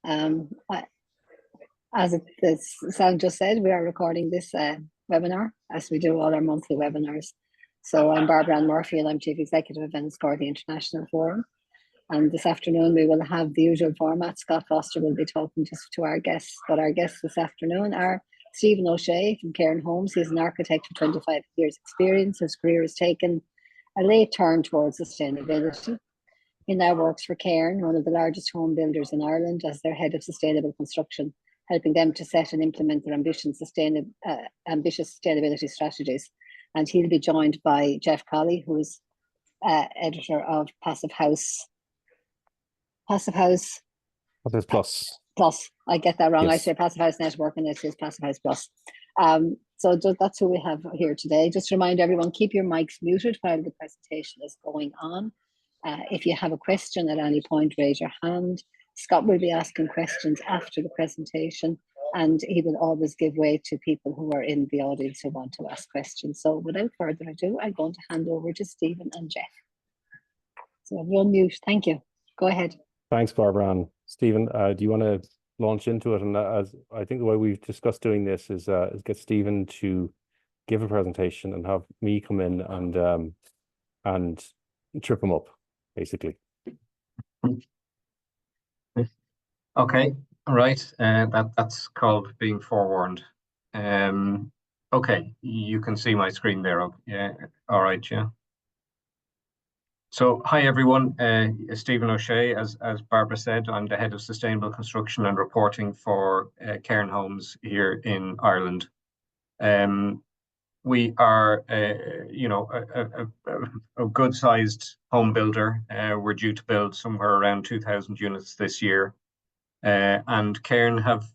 As Sam just said, we are recording this webinar as we do all our monthly webinars. So I'm Barbara Ann Murphy and I'm Chief Executive of Enniscorthy International Forum. And this afternoon we will have the usual format. Scott Foster will be talking to our guests, but our guests this afternoon are Stephen O'Shea from Cairn Homes. He's an architect with 25 years experience. His career has taken a late turn towards sustainability. He now works for Cairn, one of the largest home builders in Ireland, as their head of sustainable construction, helping them to set and implement their ambitious sustainability strategies. And he'll be joined by Jeff Colley, who is editor of Passive House Plus. I get that wrong. Yes. I say Passive House Network and it is Passive House Plus. So that's who we have here today. Just to remind everyone, keep your mics muted while the presentation is going on. If you have a question at any point, raise your hand. Scott will be asking questions after the presentation, and he will always give way to people who are in the audience who want to ask questions. So without further ado, I'm going to hand over to Stephen and Jeff. So everyone mute. Thank you. Go ahead. Thanks, Barbara. And Stephen, do you want to launch into it? And as I think the way we've discussed doing this is get Stephen to give a presentation and have me come in and trip him up, basically. Okay, all right. That's called being forewarned. Okay, you can see my screen there. Yeah, all right, yeah. So, hi everyone. Stephen O'Shea, as Barbara said, I'm the head of sustainable construction and reporting for Cairn Homes here in Ireland. We are, a good-sized home builder. We're due to build somewhere around 2,000 units this year. And Cairn have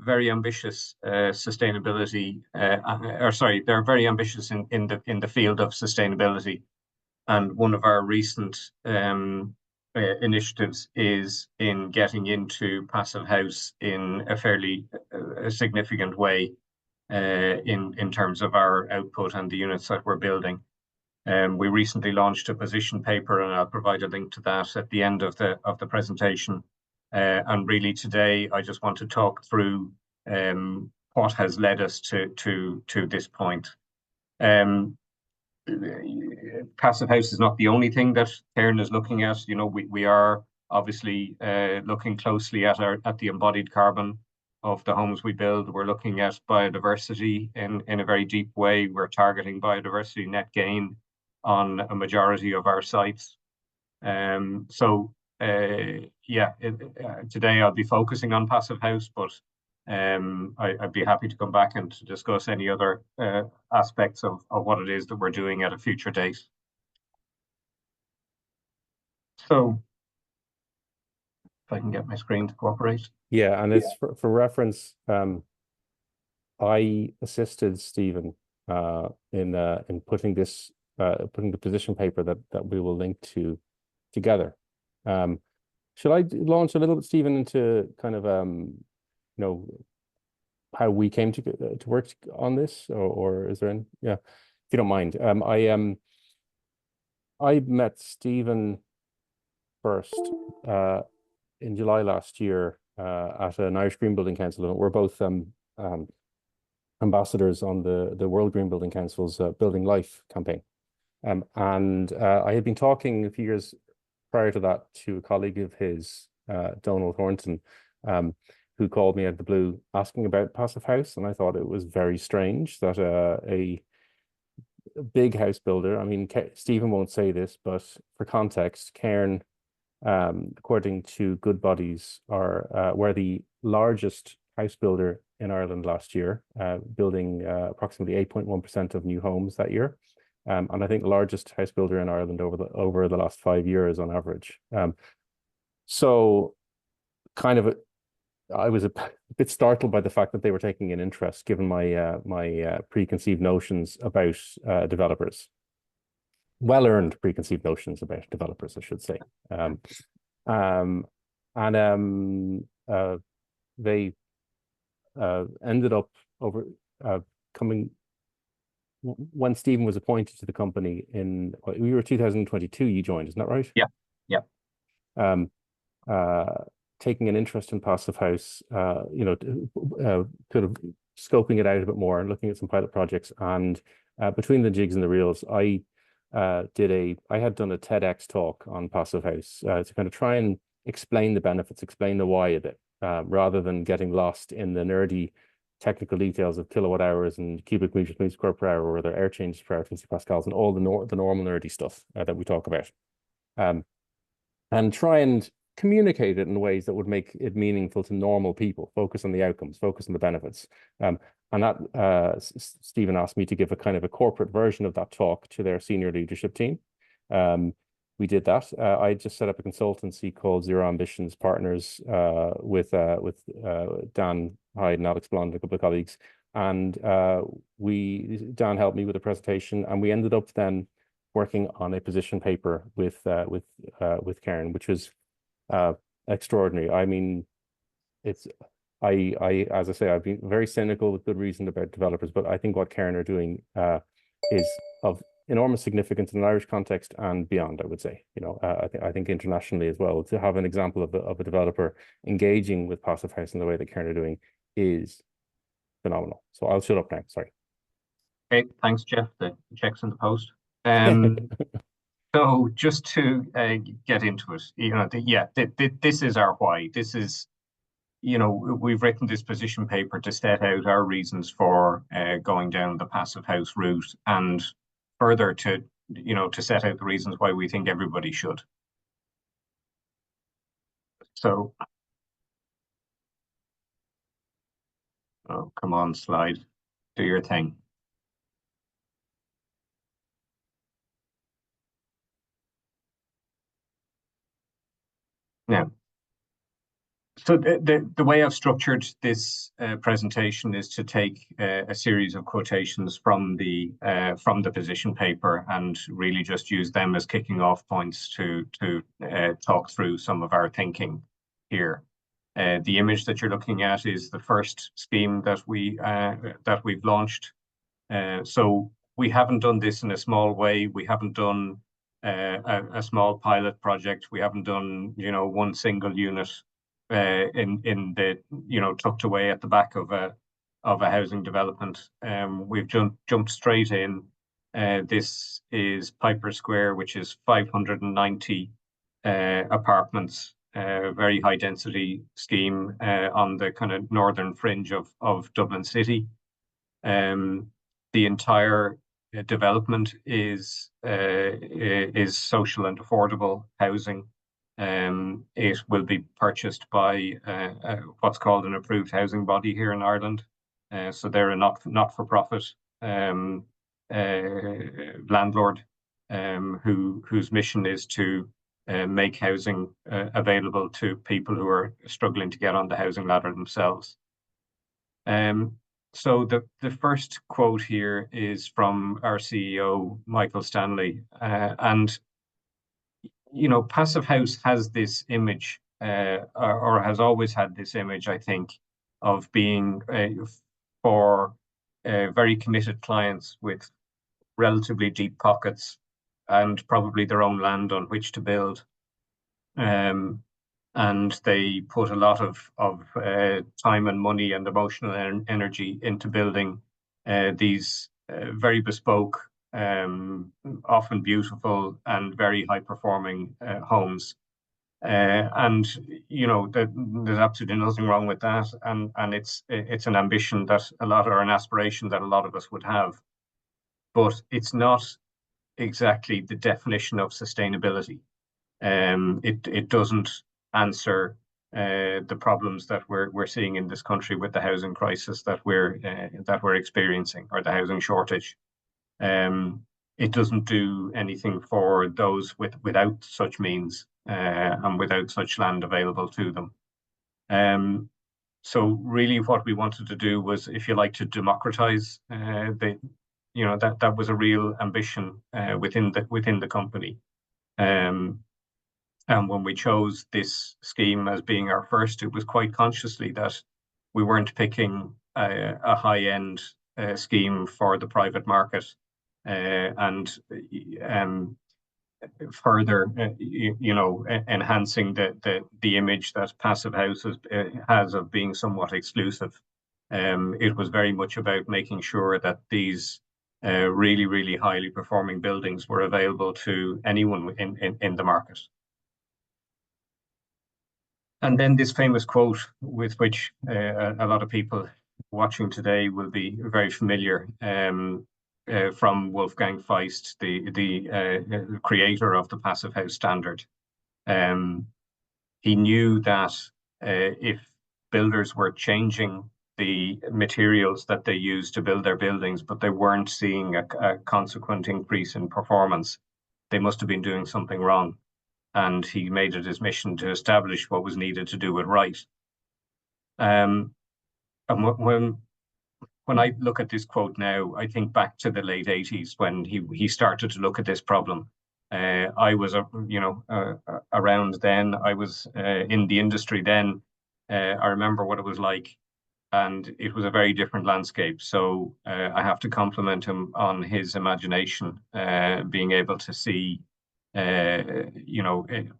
very ambitious sustainability, they're very ambitious in the field of sustainability. And one of our recent initiatives is in getting into Passive House in a fairly significant way in terms of our output and the units that we're building. We recently launched a position paper, and I'll provide a link to that at the end of the presentation. And really today, I just want to talk through what has led us to this point. Passive House is not the only thing that Cairn is looking at. You know, we are obviously looking closely at the embodied carbon of the homes we build. We're looking at biodiversity in a very deep way. We're targeting biodiversity net gain on a majority of our sites. Today I'll be focusing on Passive House, but I'd be happy to come back and to discuss any other aspects of what it is that we're doing at a future date. So, if I can get my screen to cooperate. Yeah, and it's for reference. I assisted Stephen in putting the position paper that we will link to together. Should I launch a little bit, Stephen, into kind of how we came to work on this, or is there any? Yeah, if you don't mind. I met Stephen first in July last year at an Irish Green Building Council, and we're both ambassadors on the World Green Building Council's Building Life campaign. And I had been talking a few years prior to that to a colleague of his, Donald Thornton, who called me out of the blue asking about Passive House, and I thought it was very strange that a big house builder, I mean, Stephen won't say this, but for context, Cairn, according to Good Bodies, were the largest house builder in Ireland last year, building approximately 8.1% of new homes that year. And I think the largest house builder in Ireland over the last 5 years on average. So kind of I was a bit startled by the fact that they were taking an interest, given my preconceived notions about developers. Well-earned preconceived notions about developers, I should say. They ended up coming when Stephen was appointed to the company we were 2022. You joined, isn't that right? Yeah. taking an interest in Passive House, you know, kind of scoping it out a bit more and looking at some pilot projects. And between the jigs and the reels, I had done a TEDx talk on Passive House to kind of try and explain the benefits, explain the why of it, rather than getting lost in the nerdy technical details of kilowatt hours and cubic meters square per hour, or their air changes per hour, 50 pascals, and all the normal nerdy stuff that we talk about. And try and communicate it in ways that would make it meaningful to normal people, focus on the outcomes, focus on the benefits. And that Stephen asked me to give a kind of a corporate version of that talk to their senior leadership team. We did that. I just set up a consultancy called Zero Ambitions Partners with Dan Hyde and Alex Blond, a couple of colleagues. And Dan helped me with the presentation, and we ended up then working on a position paper with Karen, which was extraordinary. I mean, as I say, I've been very cynical with good reason about developers, but I think what Karen are doing is of enormous significance in an Irish context and beyond, I would say. You know, I think internationally as well, to have an example of a developer engaging with Passive House in the way that Karen are doing is phenomenal. So I'll shut up now. Sorry. Okay, thanks, Jeff. The checks in the post. So just to get into it, you know, this is our why. This is, you know, we've written this position paper to set out our reasons for going down the Passive House route, and further to, you know, to set out the reasons why we think everybody should. So, oh, come on, slide, do your thing. Now, so the way I've structured this presentation is to take a series of quotations from the position paper and really just use them as kicking off points to talk through some of our thinking here. The image that you're looking at is the first scheme that we've launched. So we haven't done this in a small way. We haven't done a small pilot project. We haven't done, you know, one single unit in the, you know, tucked away at the back of a housing development. We've jumped straight in. This is Piper Square, which is 590 apartments, very high density scheme on the kind of northern fringe of Dublin City. The entire development is social and affordable housing. It will be purchased by what's called an approved housing body here in Ireland. So they're a not-for-profit landlord whose mission is to make housing available to people who are struggling to get on the housing ladder themselves. So the first quote here is from our CEO, Michael Stanley, and you know, Passive House has this image, or has always had this image, I think, of being for very committed clients with relatively deep pockets and probably their own land on which to build. And they put a lot of time and money and emotional energy into building these very bespoke, often beautiful and very high-performing homes. And you know, there's absolutely nothing wrong with that, and it's an ambition that or an aspiration that a lot of us would have, but it's not exactly the definition of sustainability. It doesn't answer the problems that we're seeing in this country with the housing crisis that we're experiencing, or the housing shortage. It doesn't do anything for those without such means and without such land available to them. So really, what we wanted to do was, if you like, to democratize you know, that was a real ambition within the company. And when we chose this scheme as being our first, it was quite consciously that we weren't picking a high-end scheme for the private market. And further, enhancing the image that Passive House has of being somewhat exclusive. It was very much about making sure that these really, really highly performing buildings were available to anyone in the market. And then this famous quote with which a lot of people watching today will be very familiar, from Wolfgang Feist, the creator of the Passive House standard. He knew that if builders were changing the materials that they used to build their buildings, but they weren't seeing a consequent increase in performance, they must have been doing something wrong. And he made it his mission to establish what was needed to do it right. And when I look at this quote now, I think back to the late 80s when he started to look at this problem. I was, around then. I was in the industry then. I remember what it was like, and it was a very different landscape. So I have to compliment him on his imagination, being able to see,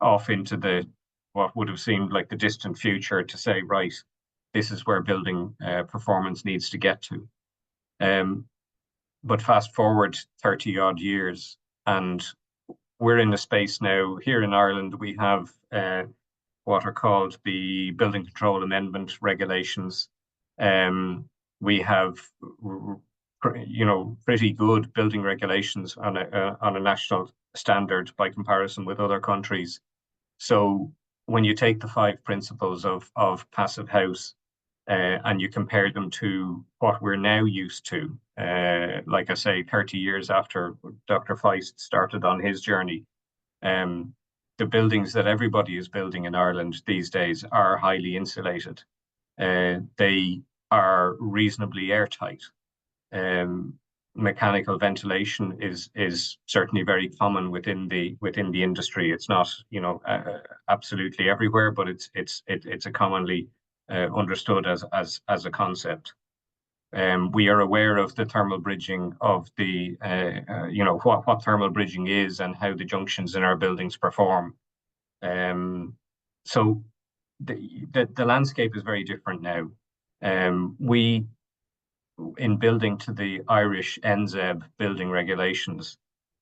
off into what would have seemed like the distant future to say, right, this is where building performance needs to get to. But fast forward 30 odd years, and we're in a space now here in Ireland. We have what are called the Building Control Amendment regulations. We have, pretty good building regulations on a national standard by comparison with other countries. So when you take the 5 principles of Passive House and you compare them to what we're now used to, like I say, 30 years after Dr. Feist started on his journey, the buildings that everybody is building in Ireland these days are highly insulated. They are reasonably airtight. Mechanical ventilation is certainly very common within the industry. It's not, absolutely everywhere, but it's a commonly understood as a concept. We are aware of the thermal bridging of the, what thermal bridging is and how the junctions in our buildings perform. So the landscape is very different now. We, in building to the Irish NZEB building regulations,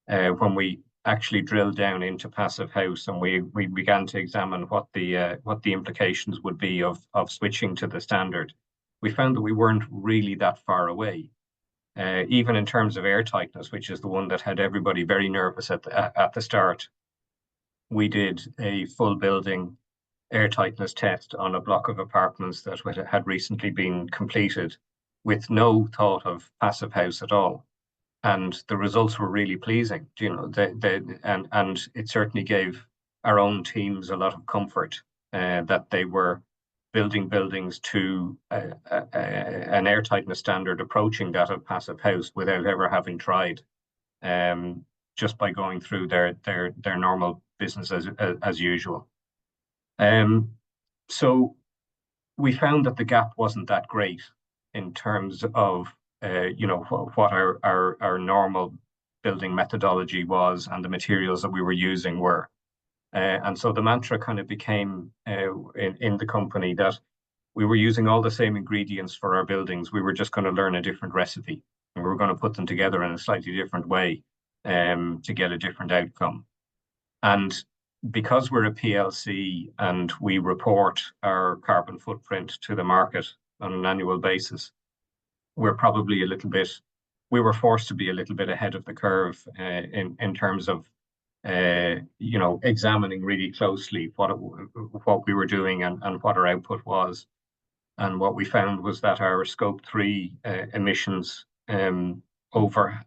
when we actually drilled down into Passive House and we began to examine what the implications would be of switching to the standard, we found that we weren't really that far away. Even in terms of air tightness, which is the one that had everybody very nervous at the start, we did a full building air tightness test on a block of apartments that had recently been completed with no thought of Passive House at all. And the results were really pleasing, and it certainly gave our own teams a lot of comfort that they were building buildings to an air tightness standard approaching that of Passive House without ever having tried, just by going through their normal business as usual. So we found that the gap wasn't that great in terms of what our normal building methodology was and the materials that we were using were. And so the mantra kind of became in the company that we were using all the same ingredients for our buildings. We were just going to learn a different recipe, and we were going to put them together in a slightly different way to get a different outcome. And because we're a PLC and we report our carbon footprint to the market on an annual basis, we're probably we were forced to be a little bit ahead of the curve in terms of examining really closely what we were doing and what our output was. And what we found was that our scope 3 emissions over,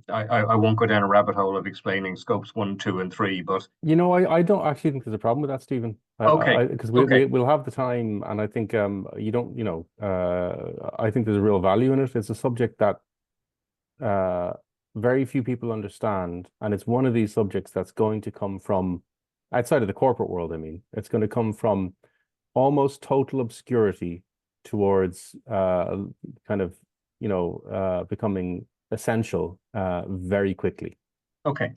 I won't go down a rabbit hole of explaining scopes 1, 2, and 3, but I don't actually think there's a problem with that, Stephen. Okay. Because we'll have the time, and I think you don't, I think there's a real value in it. It's a subject that very few people understand, and it's one of these subjects that's going to come from outside of the corporate world. I mean, it's going to come from almost total obscurity towards kind of becoming essential very quickly. Okay.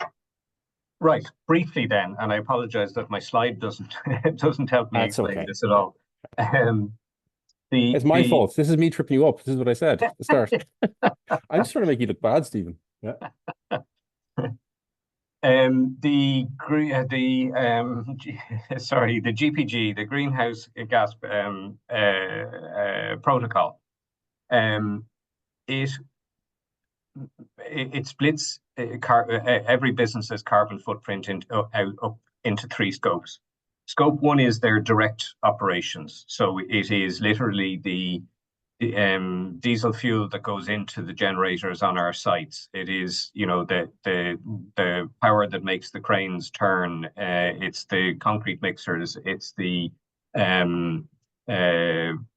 Right, briefly then, and I apologize that my slide doesn't doesn't help me That's explain okay. this at all. It's my fault. This is me tripping you up. This is what I said at the start. I'm just trying to make you look bad, Stephen. Yeah. Sorry, the GPG, the greenhouse gas protocol. It splits every business's carbon footprint up into three scopes. Scope one is their direct operations. So it is literally the diesel fuel that goes into the generators on our sites. It is, the power that makes the cranes turn. It's the concrete mixers. It's the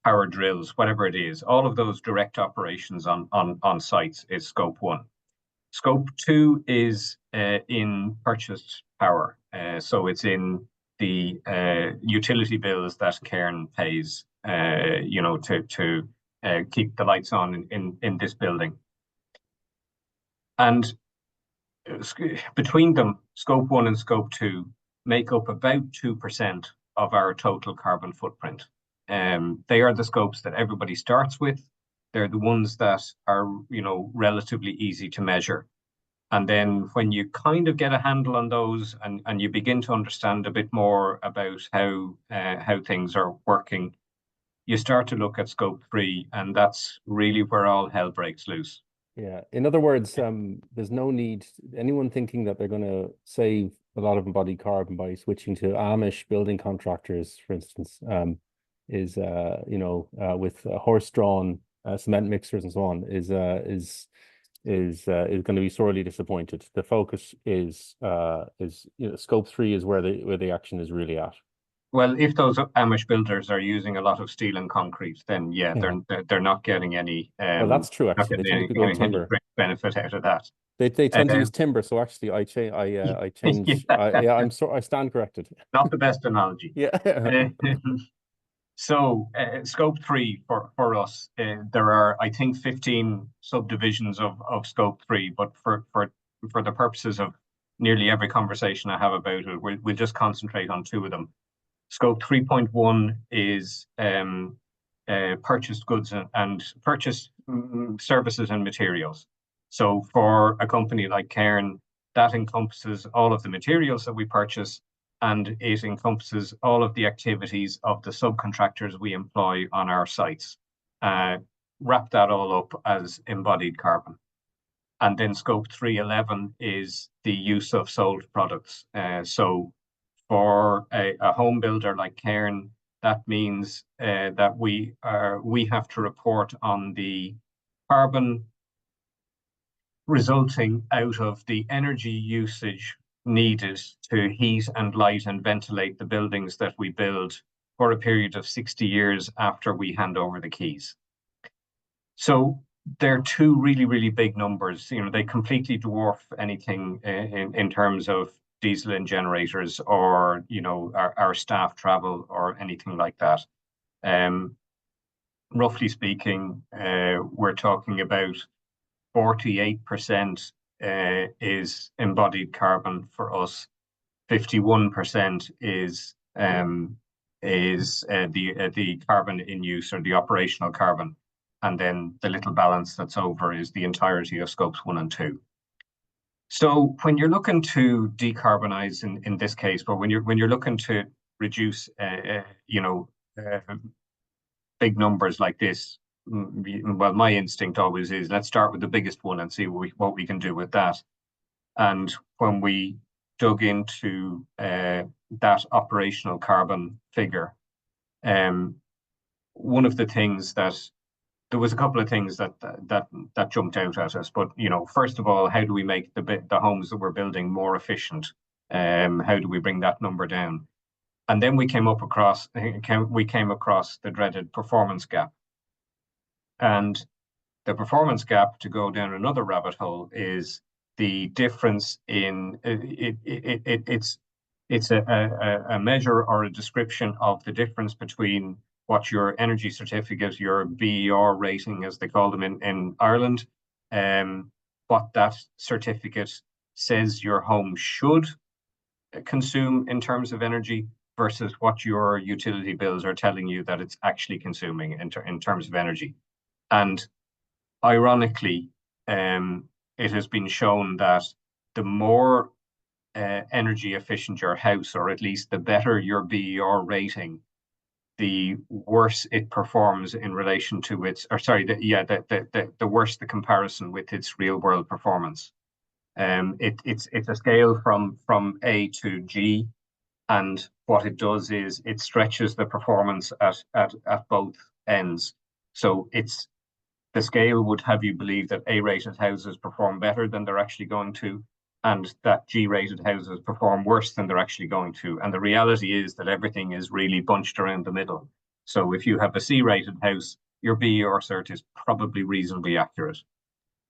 power drills, whatever it is. All of those direct operations on sites is scope one. Scope two is in purchased power. So it's in the utility bills that Cairn pays, to keep the lights on in this building. And between them, scope one and scope two make up about 2% of our total carbon footprint. They are the scopes that everybody starts with. They're the ones that are, relatively easy to measure. And then when you kind of get a handle on those and you begin to understand a bit more about how things are working, you start to look at scope three, and that's really where all hell breaks loose. Yeah. In other words, there's no need, anyone thinking that they're going to save a lot of embodied carbon by switching to Amish building contractors, for instance, with horse-drawn cement mixers and so on, is going to be sorely disappointed. The focus is scope three is where the action is really at. Well, if those Amish builders are using a lot of steel and concrete, then yeah. they're not getting any. Well, that's true. Actually, they tend to go timber. Any benefit out of that. They tend to use timber. So actually, I change. I stand corrected. Not the best analogy. Yeah. So scope three for us, there are, I think, 15 subdivisions of scope three, but for the purposes of nearly every conversation I have about it, we'll just concentrate on two of them. Scope 3.1 is purchased goods and purchased services and materials. So for a company like Cairn, that encompasses all of the materials that we purchase, and it encompasses all of the activities of the subcontractors we employ on our sites. Wrap that all up as embodied carbon. And then scope 311 is the use of sold products. So for a home builder like Cairn, that means that we have to report on the carbon resulting out of the energy usage needed to heat and light and ventilate the buildings that we build for a period of 60 years after we hand over the keys. So they're two really, really big numbers. They completely dwarf anything in terms of diesel in generators or, our staff travel or anything like that. Roughly speaking, we're talking about 48% is embodied carbon for us. 51% is the carbon in use, or the operational carbon, and then the little balance that's over is the entirety of scopes 1 and 2. So when you're looking to decarbonize in this case, but when you're looking to reduce, big numbers like this, well, my instinct always is, let's start with the biggest one and see what we can do with that. And when we dug into that operational carbon figure, one of the things there was a couple of things that jumped out at us. But first of all, how do we make the homes that we're building more efficient? How do we bring that number down? And then we came across the dreaded performance gap. And the performance gap, to go down another rabbit hole, is the difference in it's a measure or a description of the difference between what your energy certificate, your BER rating, as they call them in Ireland, what that certificate says your home should consume in terms of energy versus what your utility bills are telling you that it's actually consuming in terms of energy. And ironically, it has been shown that the more energy efficient your house, or at least the better your BER rating, the worse it performs in relation to its, or sorry, the worse the comparison with its real world performance. It's a scale from A to G, and what it does is it stretches the performance at both ends. So the scale would have you believe that A-rated houses perform better than they're actually going to, and that G-rated houses perform worse than they're actually going to. And the reality is that everything is really bunched around the middle. So if you have a C-rated house, your BER cert is probably reasonably accurate.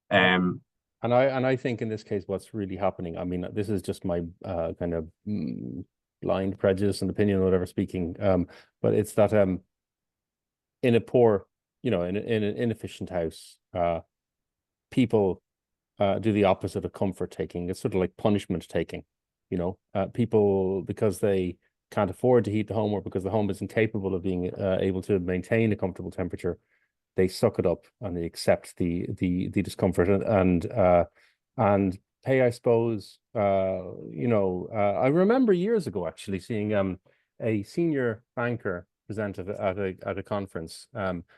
And I think in this case, what's really happening, I mean, this is just my kind of blind prejudice and opinion, or whatever speaking, but it's that in a poor, in an inefficient house, people do the opposite of comfort taking. It's sort of like punishment taking, people, because they can't afford to heat the home, or because the home is incapable of being able to maintain a comfortable temperature, they suck it up and they accept the discomfort and pay, I suppose. I remember years ago actually seeing a senior banker present at a conference,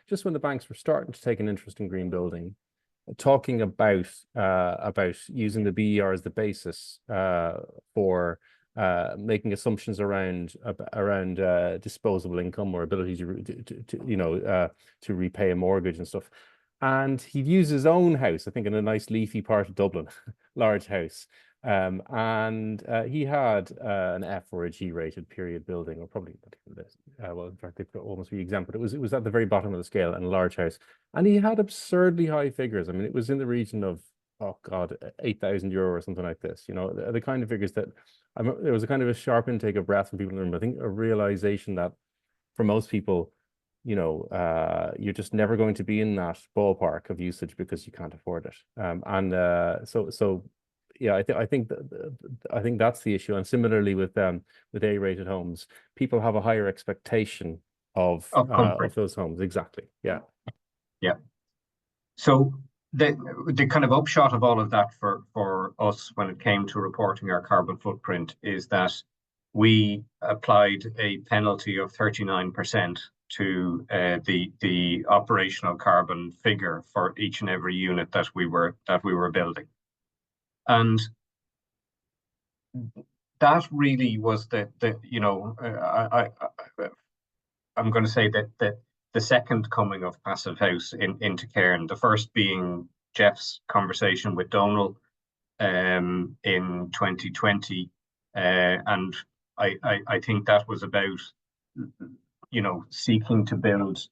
just when the banks were starting to take an interest in green building, talking about using the BER as the basis for making assumptions around disposable income or ability to repay a mortgage and stuff. And he'd use his own house, I think, in a nice leafy part of Dublin, large house. And he had an F or a G rated period building, or probably well, in fact, they could almost be exempt, but it was at the very bottom of the scale in a large house. And he had absurdly high figures. I mean, it was in the region of, oh God, €8,000 or something like this. The kind of figures that there was a kind of a sharp intake of breath from people in the room. I think a realization that for most people, you're just never going to be in that ballpark of usage because you can't afford it. So yeah, I think that's the issue. And similarly with A-rated homes, people have a higher expectation of those homes. Exactly. Yeah. Yeah. So the kind of upshot of all of that for us when it came to reporting our carbon footprint is that we applied a penalty of 39% to the operational carbon figure for each and every unit that we were building. And that really was I'm going to say that the second coming of Passive House into Cairn, the first being Jeff's conversation with Donal in 2020, and I think that was about seeking to build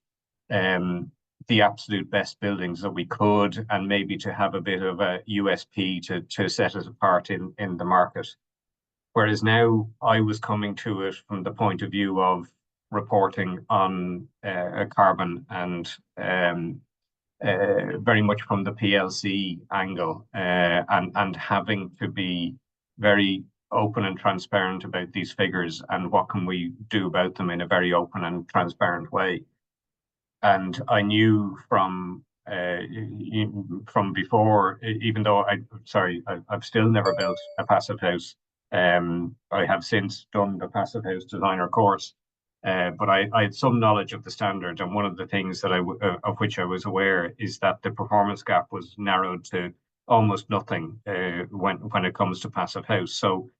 the absolute best buildings that we could, and maybe to have a bit of a USP to set us apart in the market. Whereas now I was coming to it from the point of view of reporting on carbon and very much from the PLC angle, and having to be very open and transparent about these figures and what can we do about them in a very open and transparent way. And I knew from before, even though I've still never built a passive house. I have since done the passive house designer course, but I had some knowledge of the standard. And one of the things that of which I was aware is that the performance gap was narrowed to almost nothing when it comes to passive house. So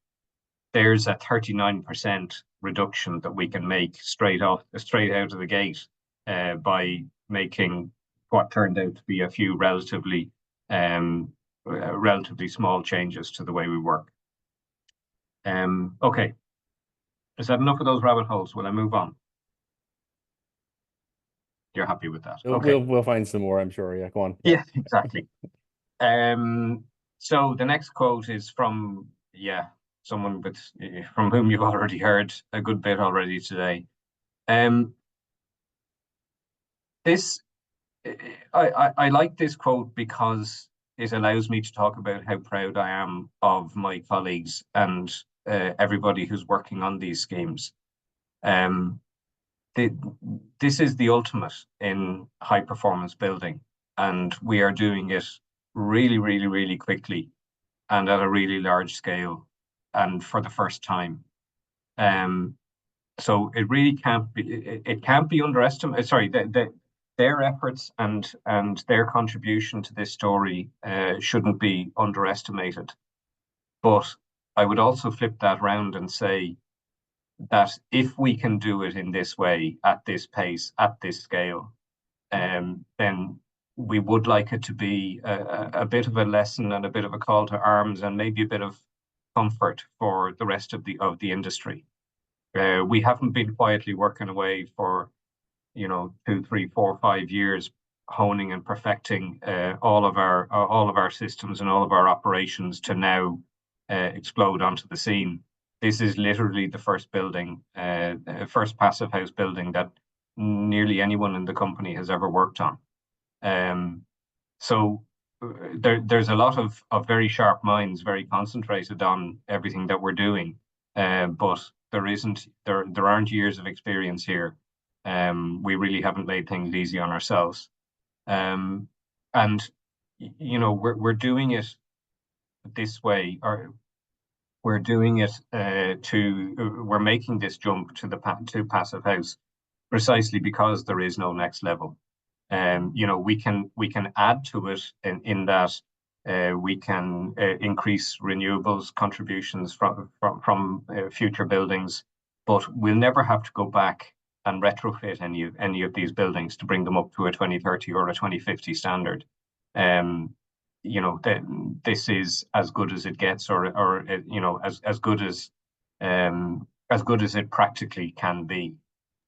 there's a 39% reduction that we can make straight out of the gate by making what turned out to be a few relatively small changes to the way we work. Okay, is that enough of those rabbit holes? Will I move on? You're happy with that? Okay, we'll find some more, I'm sure. Yeah, go on. Yeah, exactly. So the next quote is from someone from whom you've already heard a good bit already today. I like this quote because it allows me to talk about how proud I am of my colleagues and everybody who's working on these schemes. This is the ultimate in high performance building, and we are doing it really, really, really quickly and at a really large scale and for the first time. So it really can't be, it can't be underestimated. Sorry, their efforts and their contribution to this story shouldn't be underestimated. But I would also flip that round and say that if we can do it in this way, at this pace, at this scale, then we would like it to be a bit of a lesson and a bit of a call to arms and maybe a bit of comfort for the rest of the industry. We haven't been quietly working away for, 2, 3, 4, 5 years, honing and perfecting all of our systems and all of our operations to now explode onto the scene. This is literally the first building, first passive house building that nearly anyone in the company has ever worked on. So there's a lot of very sharp minds, very concentrated on everything that we're doing, but there aren't years of experience here. We really haven't laid things easy on ourselves, and we're doing it this way, or we're doing it we're making this jump to passive house precisely because there is no next level. We can add to it in that we can increase renewables contributions from future buildings, but we'll never have to go back and retrofit any of these buildings to bring them up to a 2030 or a 2050 standard. This is as good as it gets, or as good as it practically can be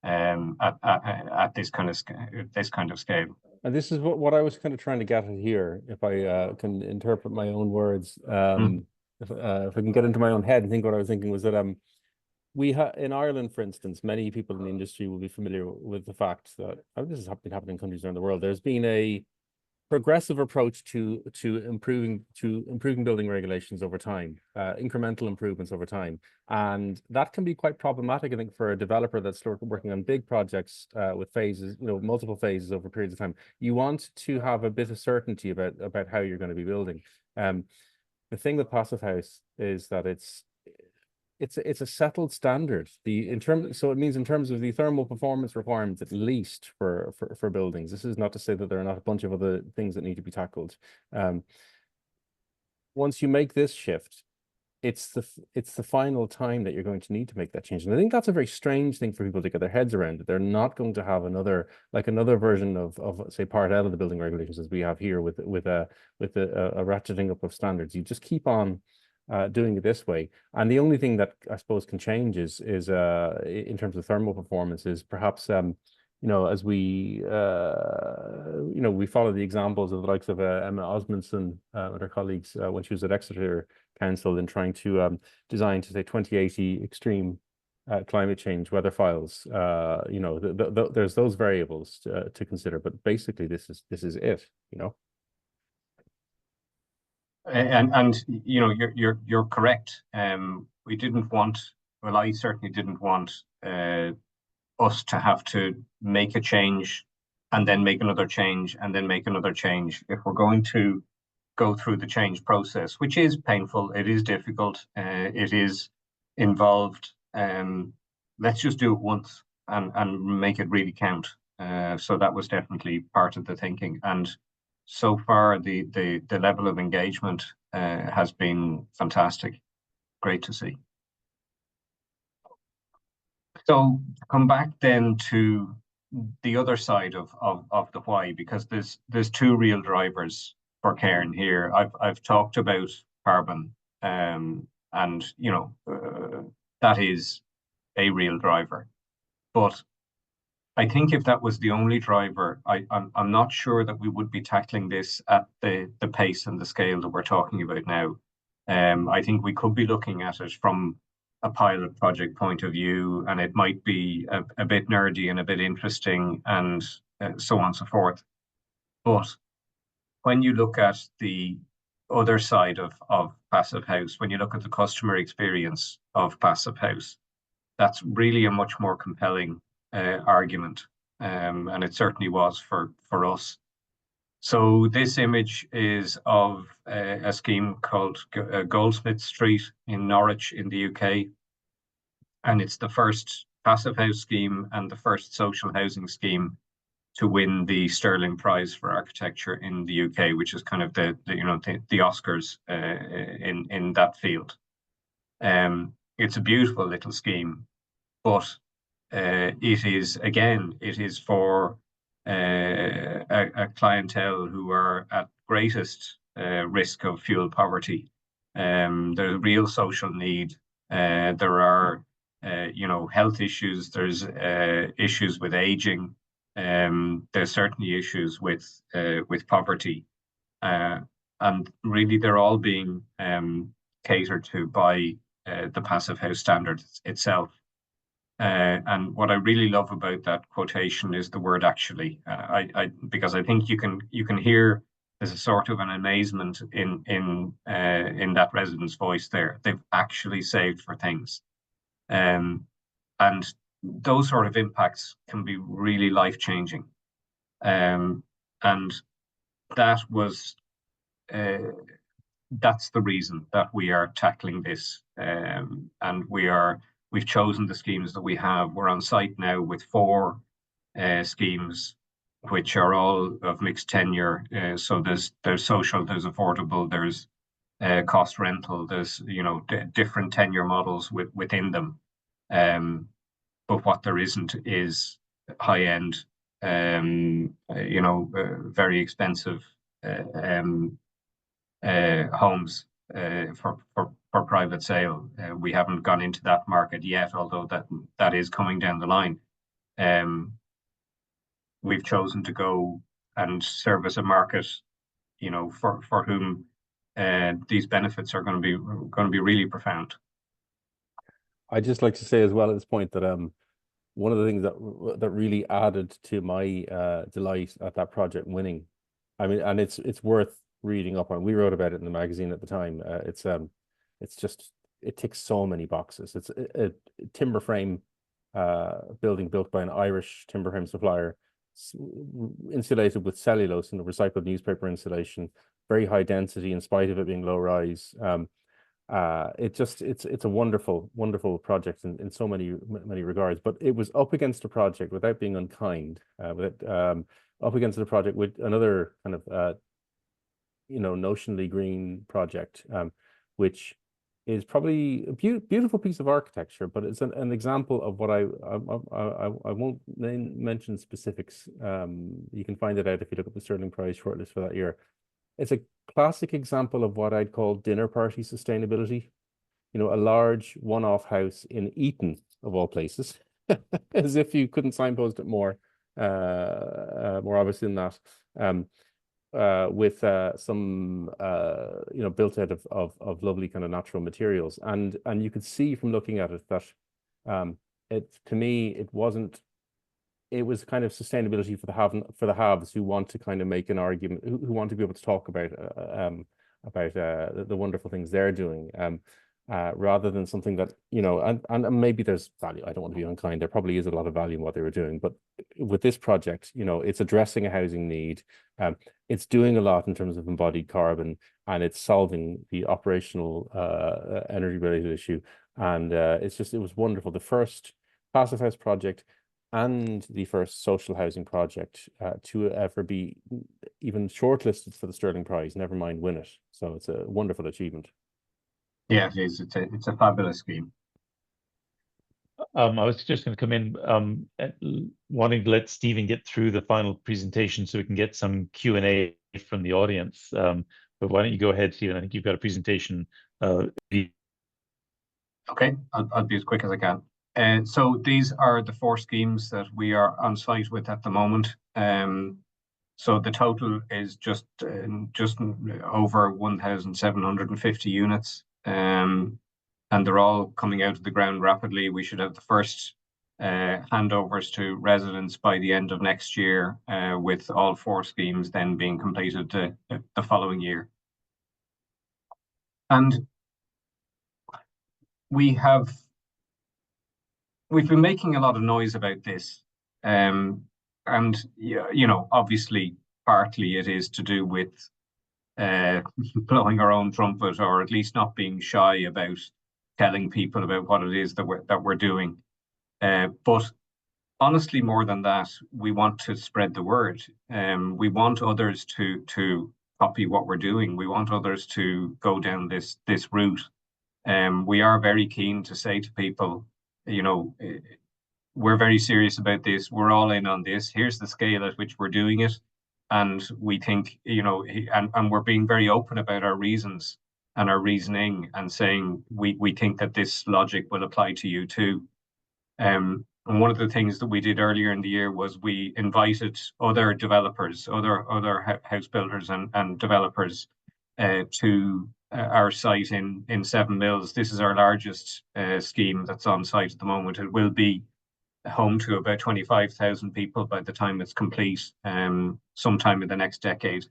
at this kind of scale. And this is what I was kind of trying to get at here, if I can interpret my own words. If I can get into my own head and think what I was thinking was that in Ireland, for instance, many people in the industry will be familiar with the fact that this has been happening in countries around the world. There's been a progressive approach to improving building regulations over time, incremental improvements over time, and that can be quite problematic, I think, for a developer that's working on big projects with phases, multiple phases over periods of time. You want to have a bit of certainty about how you're going to be building. The thing with passive house is that it's a settled standard. So it means in terms of the thermal performance requirements, at least for buildings. This is not to say that there are not a bunch of other things that need to be tackled. Once you make this shift, it's the final time that you're going to need to make that change. And I think that's a very strange thing for people to get their heads around. That they're not going to have another version of say Part L of the building regulations as we have here with a ratcheting up of standards. You just keep on doing it this way, and the only thing that I suppose can change is in terms of thermal performance is perhaps as we we follow the examples of the likes of Emma Osmondson with her colleagues when she was at Exeter Council in trying to design to say 2080 extreme climate change weather files. There's those variables to consider, but basically this is it. And you're correct. We didn't want, well, I certainly didn't want us to have to make a change and then make another change and then make another change. If we're going to go through the change process, which is painful, it is difficult, it is involved, let's just do it once and make it really count. So that was definitely part of the thinking. And so far, the level of engagement has been fantastic. Great to see. So come back then to the other side of the why, because there's two real drivers for Cairn here. I've talked about carbon, and that is a real driver. But I think if that was the only driver, I'm not sure that we would be tackling this at the pace and the scale that we're talking about now. I think we could be looking at it from a pilot project point of view, and it might be a bit nerdy and a bit interesting and so on and so forth. But when you look at the other side of Passive House, when you look at the customer experience of Passive House, that's really a much more compelling argument, and it certainly was for us. So this image is of a scheme called Goldsmith Street in Norwich in the UK, and it's the first Passive House scheme and the first social housing scheme to win the Sterling Prize for Architecture in the UK, which is kind of the Oscars in that field. It's a beautiful little scheme, but it is for a clientele who are at greatest risk of fuel poverty. There's real social need. There are health issues. There's issues with aging. There's certainly issues with poverty, and really they're all being catered to by the Passive House standard itself. And what I really love about that quotation is the word "actually," because I think you can hear there's a sort of an amazement in that resident's voice there. They've actually saved for things, and those sort of impacts can be really life-changing. And that was that's the reason that we are tackling this, and we've chosen the schemes that we have. We're on site now with 4 schemes, which are all of mixed tenure. So there's social, there's affordable, there's cost rental, there's different tenure models within them. But what there isn't is high end, very expensive homes for private sale. We haven't gone into that market yet, although that is coming down the line. We've chosen to go and service a market, for whom these benefits are going to be really profound. I'd just like to say as well at this point that one of the things that really added to my delight at that project winning, I mean, and it's worth reading up on. We wrote about it in the magazine at the time. It's just, it ticks so many boxes. It's a timber frame building built by an Irish timber frame supplier, insulated with cellulose and recycled newspaper insulation, very high density in spite of it being low rise. It's a wonderful project in so many regards, but it was up against a project, without being unkind, up against a project with another kind of notionally green project, which is probably a beautiful piece of architecture, but it's an example of what I won't mention specifics. You can find it out if you look up the Sterling Prize shortlist for that year. It's a classic example of what I'd call dinner party sustainability. A large one-off house in Eton, of all places, as if you couldn't signpost it more obvious than that. With some built out of lovely kind of natural materials, and you could see from looking at it that to me it was kind of sustainability for the haves who want to kind of make an argument, who want to be able to talk about the wonderful things they're doing, rather than something that and maybe there's value. I don't want to be unkind. There probably is a lot of value in what they were doing, but with this project, it's addressing a housing need. It's doing a lot in terms of embodied carbon, and it's solving the operational energy related issue. And it was wonderful. The first Passive House project and the first social housing project to ever be even shortlisted for the Sterling Prize, never mind win it. So it's a wonderful achievement. Yeah, it is. It's a fabulous scheme. I was just going to come in wanting to let Stephen get through the final presentation so we can get some Q&A from the audience. But why don't you go ahead, Stephen? I think you've got a presentation. Okay, I'll be as quick as I can. So these are the 4 schemes that we are on site with at the moment. So the total is just over 1,750 units. And they're all coming out of the ground rapidly. We should have the first handovers to residents by the end of next year, with all 4 schemes then being completed the following year. And we've been making a lot of noise about this. And obviously partly it is to do with blowing our own trumpet, or at least not being shy about telling people about what it is that we're doing. But honestly, more than that, we want to spread the word. We want others to copy what we're doing. We want others to go down this route. We are very keen to say to people, we're very serious about this. We're all in on this. Here's the scale at which we're doing it. And we think, and we're being very open about our reasons and our reasoning, and saying we think that this logic will apply to you too. And one of the things that we did earlier in the year was we invited other developers, other house builders and developers to our site in Seven Mills. This is our largest scheme that's on site at the moment. It will be home to about 25,000 people by the time it's complete, sometime in the next decade.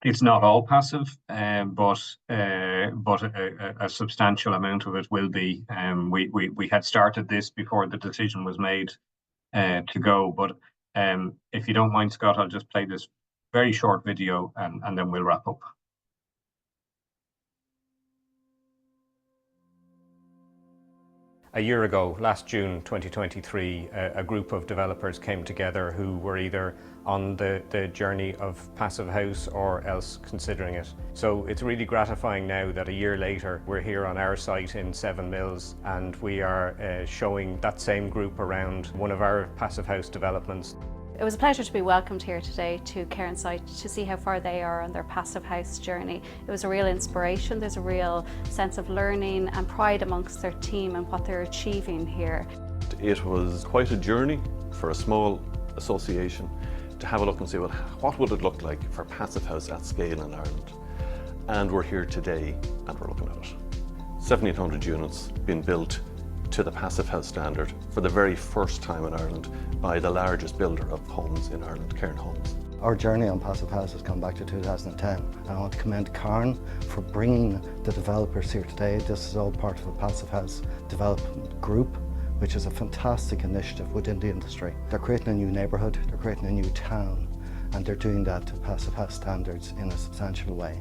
It's not all passive, but a substantial amount of it will be. We had started this before the decision was made to go, but if you don't mind, Scott, I'll just play this very short video and then we'll wrap up. A year ago, last June 2023, a group of developers came together who were either on the journey of Passive House or else considering it. So it's really gratifying now that a year later we're here on our site in Seven Mills, and we are showing that same group around one of our Passive House developments. It was a pleasure to be welcomed here today to Cairns site to see how far they are on their Passive House journey. It was a real inspiration. There's a real sense of learning and pride amongst their team and what they're achieving here. It was quite a journey for a small association to have a look and see, well, what would it look like for Passive House at scale in Ireland? And we're here today and we're looking at it. 1,700 units being built to the Passive House standard for the very first time in Ireland by the largest builder of homes in Ireland, Cairn Homes. Our journey on Passive House has gone back to 2010, and I want to commend Cairn for bringing the developers here today. This is all part of a Passive House development group, which is a fantastic initiative within the industry. They're creating a new neighbourhood, they're creating a new town, and they're doing that to Passive House standards in a substantial way.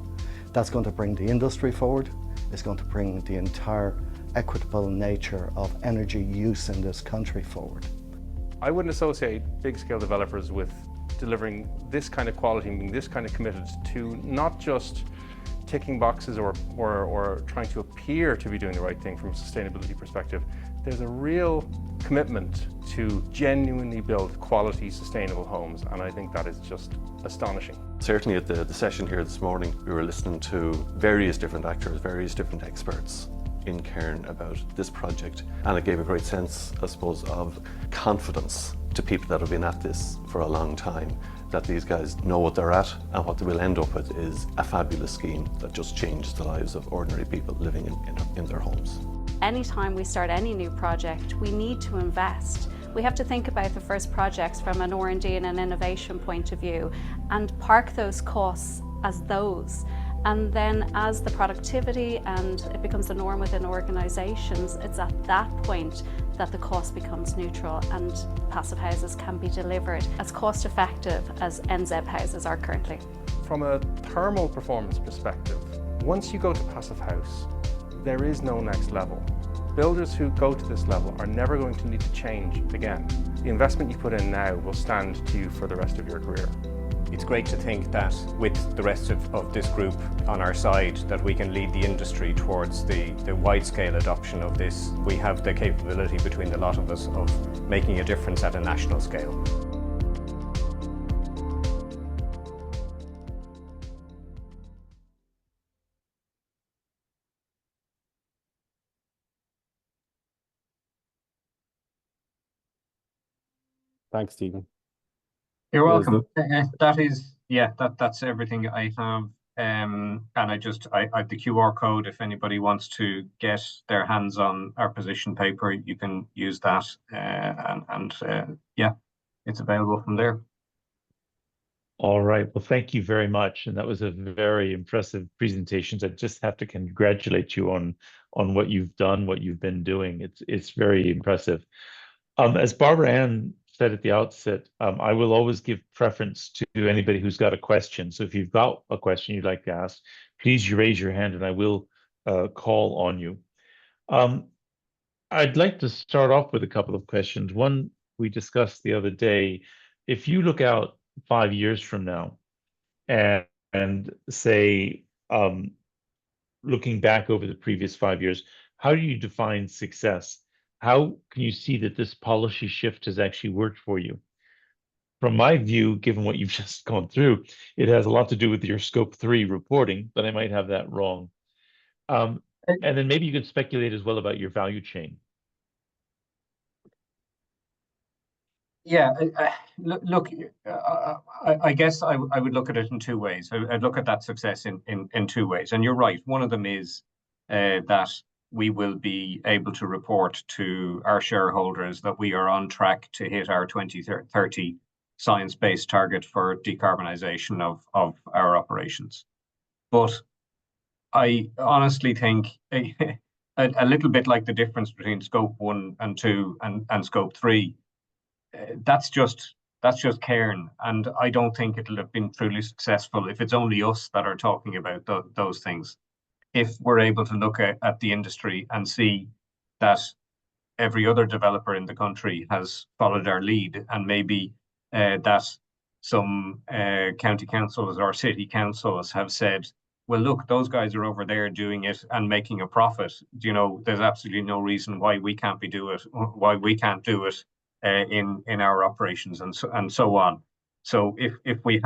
That's going to bring the industry forward. It's going to bring the entire equitable nature of energy use in this country forward. I wouldn't associate big scale developers with delivering this kind of quality and being this kind of committed to not just ticking boxes or trying to appear to be doing the right thing from a sustainability perspective. There's a real commitment to genuinely build quality, sustainable homes, and I think that is just astonishing. Certainly at the session here this morning, we were listening to various different actors, various different experts in Cairn about this project, and it gave a great sense, I suppose, of confidence to people that have been at this for a long time, that these guys know what they're at, and what they will end up with is a fabulous scheme that just changes the lives of ordinary people living in their homes. Anytime we start any new project, we need to invest. We have to think about the first projects from an R&D and an innovation point of view and park those costs as those. And then as the productivity and it becomes the norm within organisations, it's at that point that the cost becomes neutral and passive houses can be delivered as cost effective as NZ houses are currently. From a thermal performance perspective, once you go to Passive House, there is no next level. Builders who go to this level are never going to need to change again. The investment you put in now will stand to you for the rest of your career. It's great to think that with the rest of this group on our side, that we can lead the industry towards the wide-scale adoption of this. We have the capability between the lot of us of making a difference at a national scale. Thanks, Stephen. You're welcome. That is, yeah, that's everything I have. And I the QR code, if anybody wants to get their hands on our position paper, you can use that. Yeah, it's available from there. All right. Well, thank you very much. And that was a very impressive presentation. I just have to congratulate you on what you've done, what you've been doing. It's very impressive. As Barbara Ann said at the outset, I will always give preference to anybody who's got a question. So if you've got a question you'd like to ask, please raise your hand and I will call on you. I'd like to start off with a couple of questions. One we discussed the other day. If you look out 5 years from now and say, looking back over the previous 5 years, how do you define success? How can you see that this policy shift has actually worked for you? From my view, given what you've just gone through, it has a lot to do with your scope 3 reporting, but I might have that wrong. And then maybe you could speculate as well about your value chain. Yeah, look, I guess I would look at it in two ways. I'd look at that success in two ways. And you're right. One of them is that we will be able to report to our shareholders that we are on track to hit our 2030 science-based target for decarbonisation of our operations. But I honestly think a little bit like the difference between scope 1 and 2 and scope 3, that's just Cairn, and I don't think it'll have been truly successful if it's only us that are talking about those things. If we're able to look at the industry and see that every other developer in the country has followed our lead, and maybe that some county councils or city councils have said, well, look, those guys are over there doing it and making a profit. You know, there's absolutely no reason why we can't do it in our operations and so on. So if we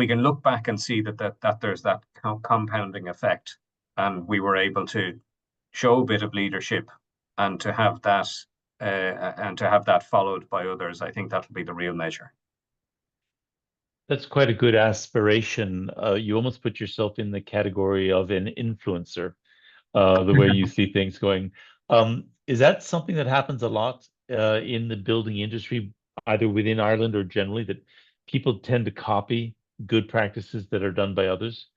can look back and see that there's that compounding effect, and we were able to show a bit of leadership and to have that followed by others, I think that'll be the real measure. That's quite a good aspiration. You almost put yourself in the category of an influencer, the way you see things going. Is that something that happens a lot in the building industry, either within Ireland or generally, that people tend to copy good practices that are done by others?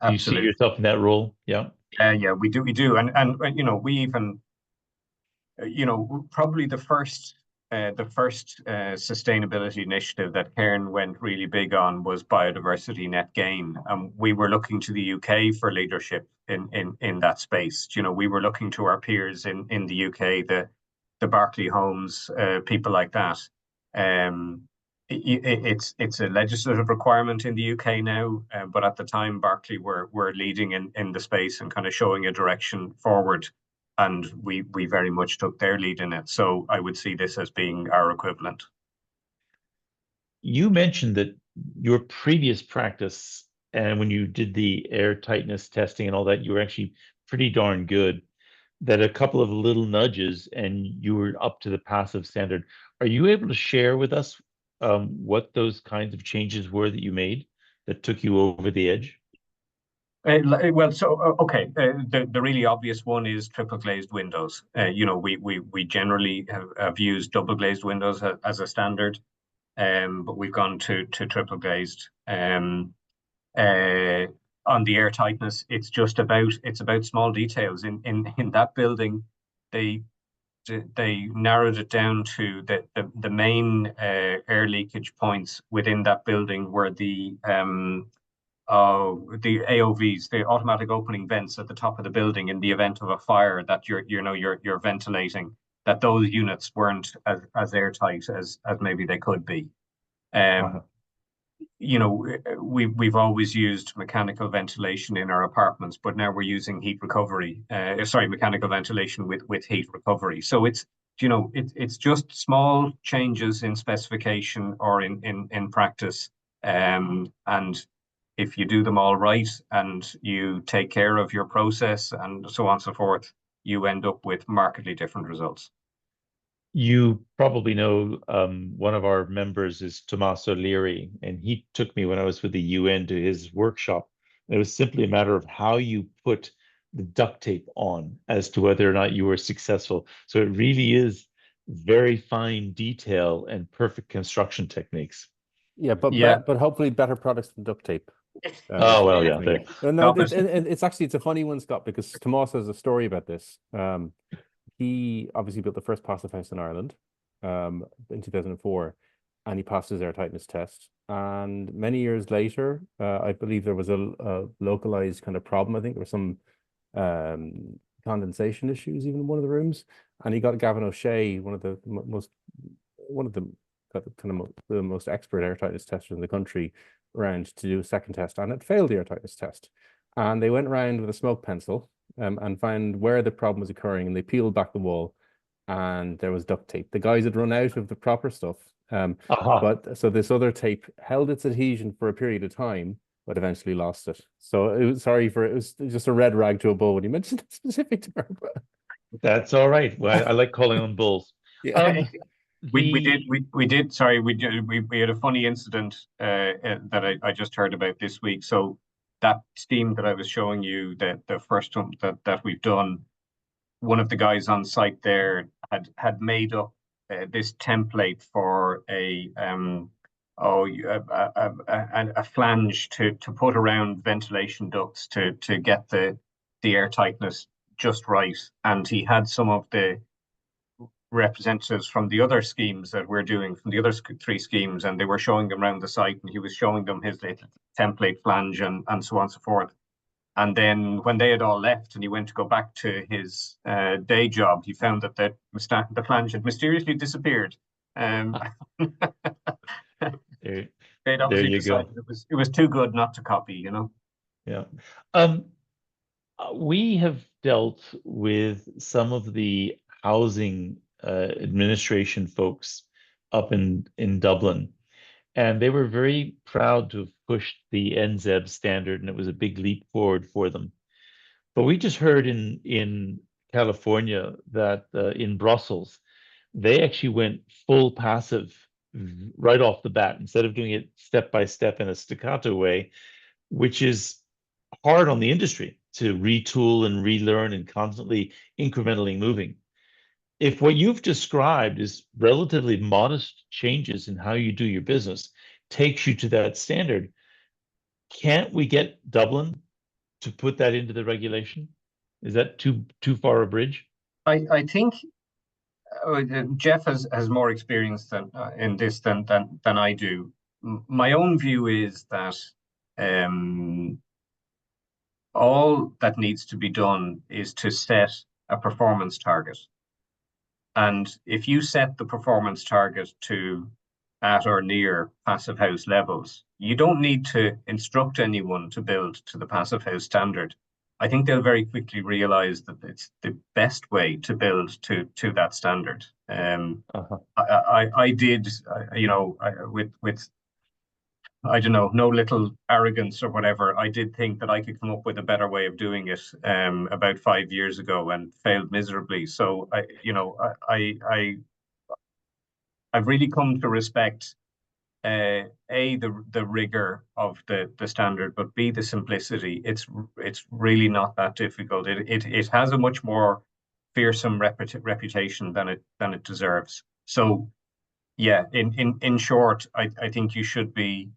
Do you see yourself in that role? Yeah. Yeah, we do. And you know, we even, you know, probably the first sustainability initiative that Cairn went really big on was biodiversity net gain. We were looking to the UK for leadership in that space. You know, we were looking to our peers in the UK, the Berkeley Homes, people like that. It's a legislative requirement in the UK now, but at the time, Berkeley were leading in the space and kind of showing a direction forward. And we very much took their lead in it. So I would see this as being our equivalent. You mentioned that your previous practice, and when you did the air tightness testing and all that, you were actually pretty darn good, that a couple of little nudges and you were up to the passive standard. Are you able to share with us what those kinds of changes were that you made that took you over the edge? Well, so okay, the really obvious one is triple glazed windows. You know, we generally have used double glazed windows as a standard, but we've gone to triple glazed. On the air tightness, it's about small details in that building. They narrowed it down to the main air leakage points within that building were the AOVs, the automatic opening vents at the top of the building in the event of a fire that you're ventilating, that those units weren't as airtight as maybe they could be. You know, we've always used mechanical ventilation in our apartments, but now we're using mechanical ventilation with heat recovery. So it's just small changes in specification or in practice, and if you do them all right and you take care of your process and so on and so forth, you end up with markedly different results. You probably know one of our members is Tommaso Leary, and he took me when I was with the UN to his workshop. It was simply a matter of how you put the duct tape on as to whether or not you were successful. So it really is very fine detail and perfect construction techniques. Yeah, but Yeah. but hopefully better products than duct tape. Oh, well, yeah. No, it's actually, it's a funny one, Scott, because Tomas has a story about this. He obviously built the first passive house in Ireland in 2004, and he passed his airtightness test. And many years later, I believe there was a localized kind of problem. I think there was some condensation issues even in one of the rooms, and he got Gavin O'Shea, one of the most expert airtightness testers in the country, around to do a second test, and it failed the airtightness test. And they went around with a smoke pencil and found where the problem was occurring, and they peeled back the wall, and there was duct tape. The guys had run out of the proper stuff, but so this other tape held its adhesion for a period of time, but eventually lost it. So it was, it was just a red rag to a bull when you mentioned a specific term. That's all right. Well, I like calling on bulls. Yeah. We did. Sorry, we had a funny incident that I just heard about this week. So that scheme that I was showing you, the first one that we've done, one of the guys on site there had made up this template for a flange to put around ventilation ducts to get the air tightness just right, and he had some of the representatives from the other schemes that we're doing, from the other three schemes, and they were showing them around the site, and he was showing them his little template flange and so on and so forth. And then when they had all left and he went to go back to his day job, he found that the flange had mysteriously disappeared. They'd obviously decided it was too good not to copy, you know. Yeah. We have dealt with some of the housing administration folks up in Dublin, and they were very proud to have pushed the NZEB standard, and it was a big leap forward for them. But we just heard in California that in Brussels, they actually went full passive right off the bat, instead of doing it step by step in a staccato way, which is hard on the industry to retool and relearn and constantly incrementally moving. If what you've described is relatively modest changes in how you do your business takes you to that standard, can't we get Dublin to put that into the regulation? Is that too far a bridge? I think Jeff has more experience than in this than I do. My own view is that all that needs to be done is to set a performance target. And if you set the performance target to at or near passive house levels, you don't need to instruct anyone to build to the passive house standard. I think they'll very quickly realize that it's the best way to build to that standard. I did, with I don't know, no little arrogance or whatever, I did think that I could come up with a better way of doing it about 5 years ago, and failed miserably. So I've really come to respect the rigor of the standard, but B, the simplicity. It's really not that difficult. It has a much more fearsome reputation than it deserves. So yeah, in short, I think you should be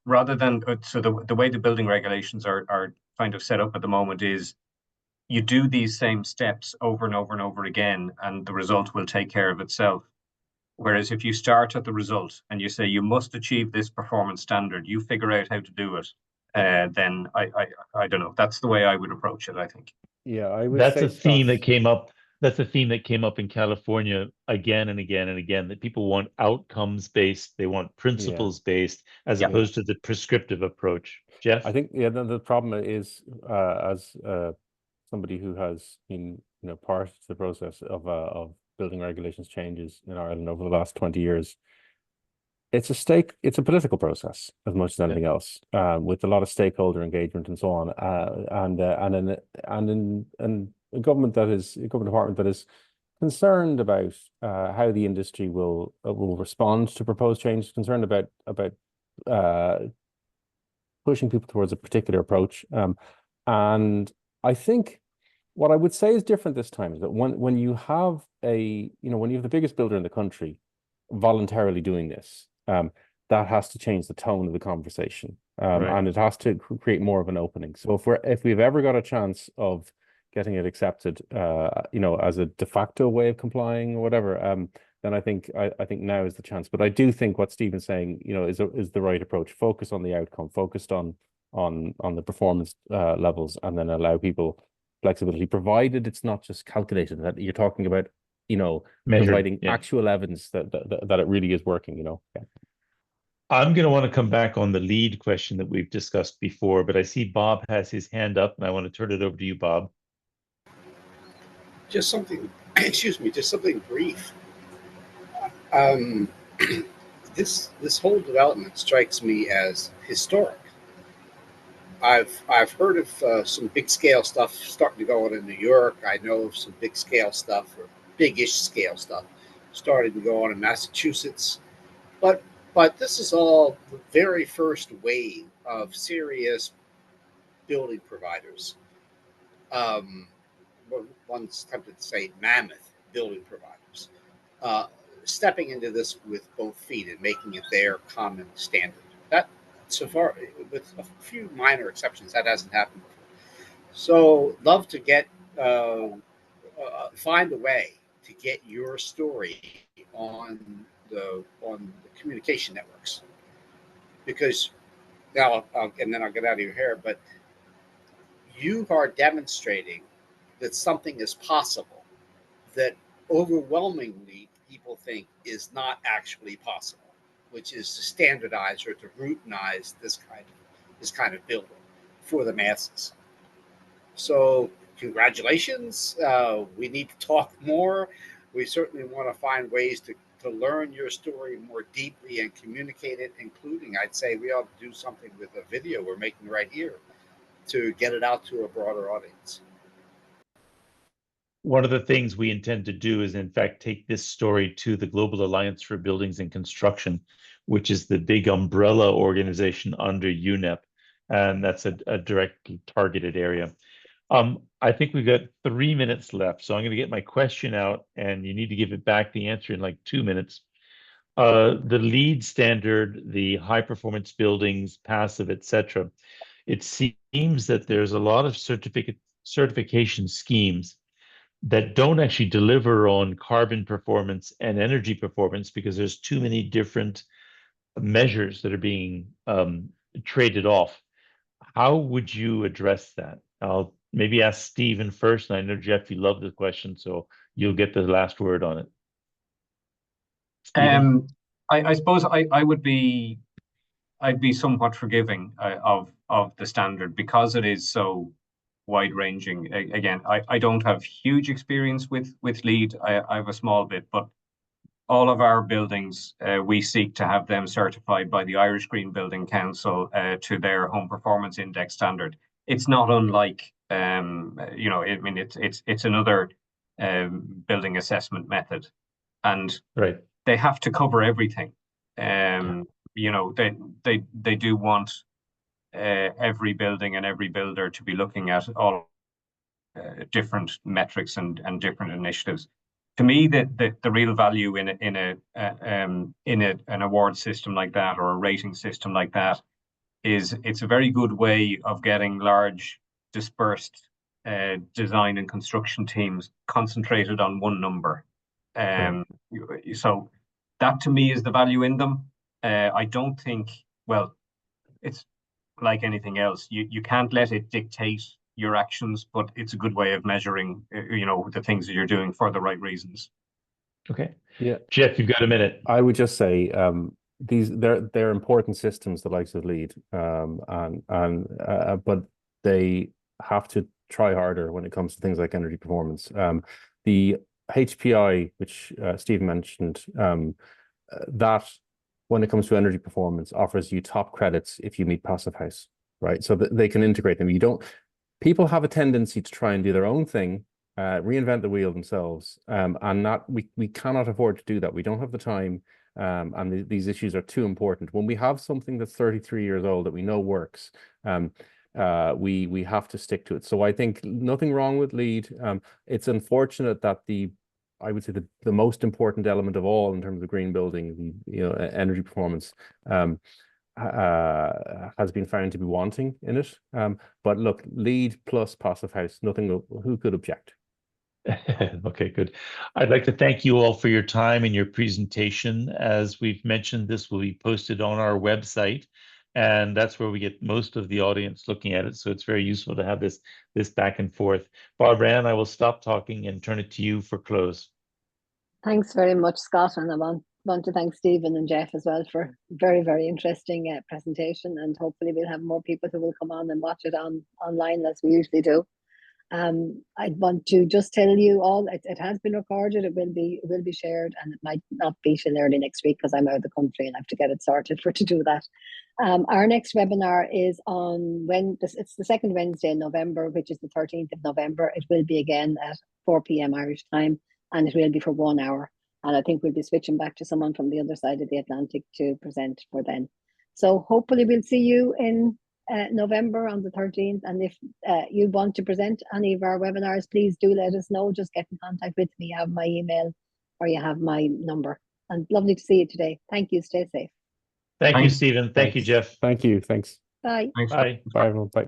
rather than so the way the building regulations are kind of set up at the moment is you do these same steps over and over and over again, and the result will take care of itself. Whereas if you start at the result and you say you must achieve this performance standard, you figure out how to do it, then I don't know. That's the way I would approach it, I think. Yeah, I would That's say a theme that came up. That's a theme that came up in California again and again and again, that people want outcomes based, they want principles based, as opposed to the prescriptive approach. Jeff? I think the problem is as somebody who has been part of the process of building regulations changes in Ireland over the last 20 years. It's a political process as much as anything else, with a lot of stakeholder engagement and so on, and a government department that is concerned about how the industry will respond to proposed changes, concerned about pushing people towards a particular approach, and I think what I would say is different this time is that when you have when you have the biggest builder in the country voluntarily doing this, that has to change the tone of the conversation, Right. and it has to create more of an opening. So if we've ever got a chance of getting it accepted, you know, as a de facto way of complying or whatever, then I think now is the chance. But I do think what Stephen's saying, you know, is the right approach. Focus on the outcome, focused on the performance levels, and then allow people flexibility, provided it's not just calculated. That you're talking about, you know, Measured, providing yeah. actual evidence that it really is working. You know. Yeah. I'm going to want to come back on the lead question that we've discussed before, but I see Bob has his hand up, and I want to turn it over to you, Bob. Just something, excuse me, just something brief. This whole development strikes me as historic. I've heard of some big scale stuff starting to go on in New York. I know of some big scale stuff, or big-ish scale stuff, starting to go on in Massachusetts. But this is all the very first wave of serious building providers. One's tempted to say mammoth building providers, stepping into this with both feet and making it their common standard. That, so far, with a few minor exceptions, that hasn't happened before. So, love to get find a way to get your story on the communication networks, because now and then I'll get out of your hair, but you are demonstrating that something is possible that overwhelmingly people think is not actually possible, which is to standardize or to routinize this kind of building for the masses. So congratulations. We need to talk more. We certainly want to find ways to learn your story more deeply and communicate it, including, I'd say we ought to do something with a video we're making right here to get it out to a broader audience. One of the things we intend to do is, in fact, take this story to the Global Alliance for Buildings and Construction, which is the big umbrella organization under UNEP, and that's a directly targeted area. I think we've got 3 minutes left, so I'm going to get my question out, and you need to give it back the answer in like 2 minutes. The LEED standard, the high performance buildings, passive, etc. It seems that there's a lot of certification schemes that don't actually deliver on carbon performance and energy performance because there's too many different measures that are being traded off. How would you address that? I'll maybe ask Stephen first, and I know Jeff, you love this question, so you'll get the last word on it. I suppose I'd be somewhat forgiving of the standard because it is so wide-ranging. Again, I don't have huge experience with LEED. I have a small bit, but all of our buildings, we seek to have them certified by the Irish Green Building Council to their Home Performance Index standard. It's not unlike, you know, I mean, it's another building assessment method, and right, they have to cover everything. You know, they do want every building and every builder to be looking at all different metrics and different initiatives. To me, the real value in an award system like that, or a rating system like that, is it's a very good way of getting large dispersed design and construction teams concentrated on one number. So that to me is the value in them. I don't think, well, it's like anything else. You can't let it dictate your actions, but it's a good way of measuring, you know, the things that you're doing for the right reasons. Okay. Yeah. Jeff, you've got a minute. I would just say they're important systems, the likes of LEED, but they have to try harder when it comes to things like energy performance. The HPI, which Stephen mentioned, that when it comes to energy performance offers you top credits if you meet Passive House, right? So that they can integrate them. People have a tendency to try and do their own thing, reinvent the wheel themselves, and we cannot afford to do that. We don't have the time, and these issues are too important. When we have something that's 33 years old that we know works, we have to stick to it. So I think nothing wrong with LEED. It's unfortunate that I would say the most important element of all in terms of green building, energy performance, has been found to be wanting in it. But look, LEED plus Passive House, nothing. Who could object? Okay, good. I'd like to thank you all for your time and your presentation. As we've mentioned, this will be posted on our website, and that's where we get most of the audience looking at it. So it's very useful to have this back and forth. Barbara Ann, I will stop talking and turn it to you for close. Thanks very much, Scott, and I want to thank Stephen and Jeff as well for very, very interesting presentation, and hopefully we'll have more people who will come on and watch it online as we usually do. I want to just tell you all, it has been recorded, it will be shared, and it might not be till early next week because I'm out of the country and I have to get it sorted to do that. Our next webinar is on it's the second Wednesday in November, which is the 13th of November. It will be again at 4 p.m. Irish time, and it will be for 1 hour. And I think we'll be switching back to someone from the other side of the Atlantic to present for then. So hopefully we'll see you in November on the 13th. And if you want to present any of our webinars, please do let us know. Just get in contact with me. You have my email or you have my number. And lovely to see you today. Thank you. Stay safe. Thank you, Stephen. Thank you, Jeff. Thank you. Thanks. Bye. Thanks. Bye. Bye, everyone. Bye.